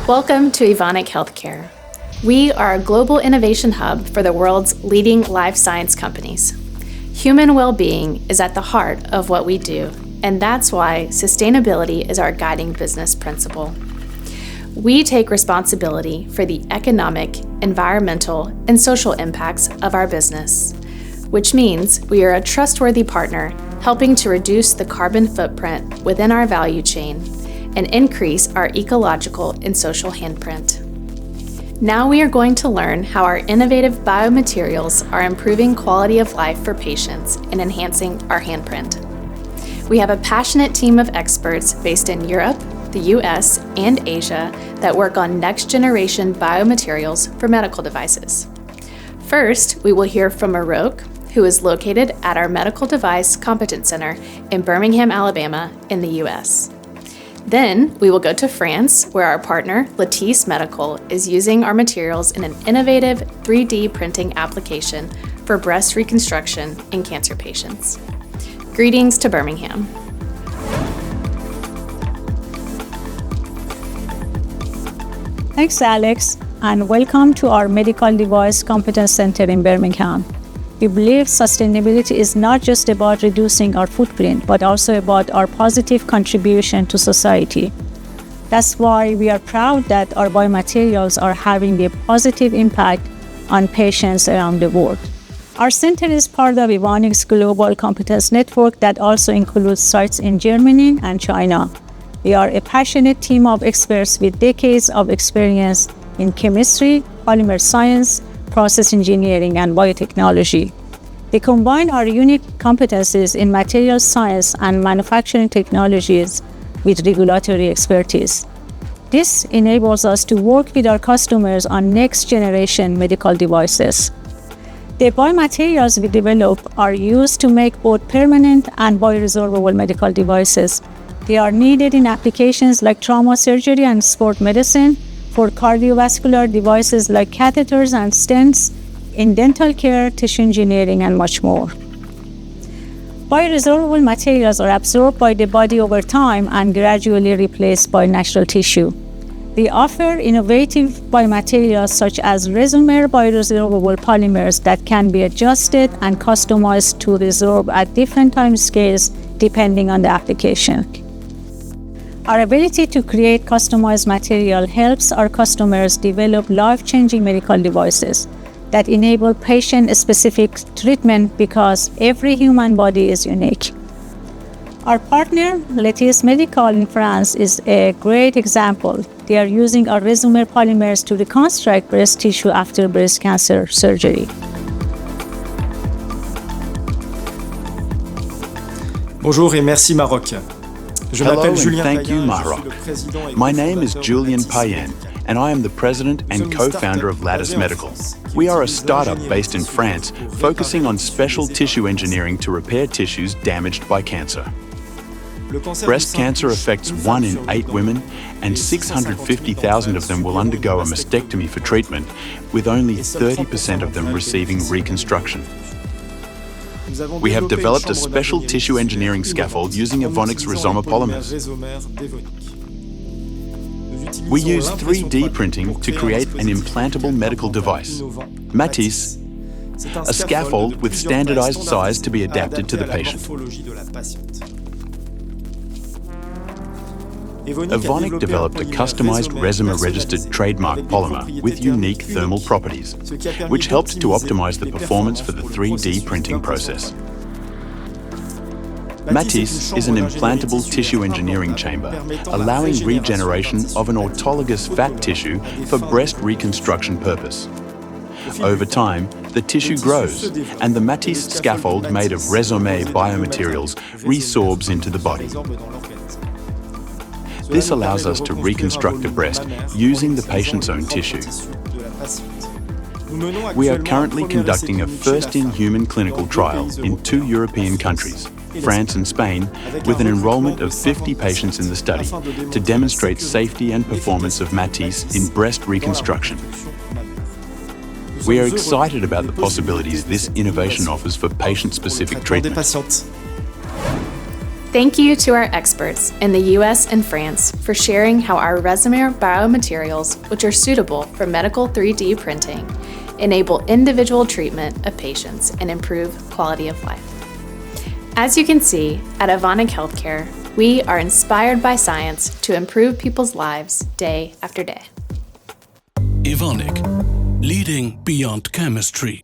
Welcome to Evonik Healthcare. We are a global innovation hub for the world's leading life science companies. Human well-being is at the heart of what we do, and that's why sustainability is our guiding business principle. We take responsibility for the economic, environmental, and social impacts of our business, which means we are a trustworthy partner helping to reduce the carbon footprint within our value chain and increase our ecological and social handprint. Now we are going to learn how our innovative biomaterials are improving quality of life for patients and enhancing our handprint. We have a passionate team of experts based in Europe, the US, and Asia that work on next-generation biomaterials for medical devices. First, we will hear from Marok, who is located at our Medical Device Competence Center in Birmingham, Alabama, in the US. Then, we will go to France, where our partner, Lattice Medical, is using our materials in an innovative 3D printing application for breast reconstruction in cancer patients. Greetings to Birmingham. Thanks, Alex, and welcome to our Medical Device Competence Center in Birmingham. We believe sustainability is not just about reducing our footprint, but also about our positive contribution to society. That's why we are proud that our biomaterials are having a positive impact on patients around the world. Our center is part of Evonik's global competence network that also includes sites in Germany and China. We are a passionate team of experts with decades of experience in chemistry, polymer science, process engineering, and biotechnology. They combine our unique competencies in materials science and manufacturing technologies with regulatory expertise. This enables us to work with our customers on next-generation medical devices. The biomaterials we develop are used to make both permanent and bioresorbable medical devices. They are needed in applications like trauma surgery and sport medicine, for cardiovascular devices like catheters and stents, in dental care, tissue engineering, and much more. Bioresorbable materials are absorbed by the body over time and gradually replaced by natural tissue. They offer innovative biomaterials such as RESOMER bioresorbable polymers that can be adjusted and customized to resorb at different time scales depending on the application. Our ability to create customized material helps our customers develop life-changing medical devices that enable patient-specific treatment because every human body is unique. Our partner, Lattice Medical in France, is a great example. They are using our RESOMER polymers to reconstruct breast tissue after breast cancer surgery. Bonjour et merci Marok. Hello and thank you, Marok. My name is Julien Payen, and I am the president and co-founder of Lattice Medical. We are a startup based in France, focusing on special tissue engineering to repair tissues damaged by cancer. Breast cancer affects 1 in 8 women, and 650,000 of them will undergo a mastectomy for treatment, with only 30% of them receiving reconstruction. We have developed a special tissue engineering scaffold using Evonik's RESOMER polymers. We use 3D printing to create an implantable medical device, Lattice, a scaffold with standardized size to be adapted to the patient. Evonik developed a customized RESOMER-registered trademark polymer with unique thermal properties, which helped to optimize the performance for the 3D printing process. Lattice is an implantable tissue engineering chamber, allowing regeneration of an autologous fat tissue for breast reconstruction purpose. Over time, the tissue grows, and the Lattice scaffold made of RESOMER biomaterials resorbs into the body. This allows us to reconstruct the breast using the patient's own tissue. We are currently conducting a first-in-human clinical trial in 2 European countries, France and Spain, with an enrollment of 50 patients in the study to demonstrate safety and performance of Lattice in breast reconstruction. We are excited about the possibilities this innovation offers for patient-specific treatment. Thank you to our experts in the US and France for sharing how our RESOMER biomaterials, which are suitable for medical 3D printing, enable individual treatment of patients and improve quality of life. As you can see, at Evonik Healthcare, we are inspired by science to improve people's lives day after day. Evonik, leading beyond chemistry.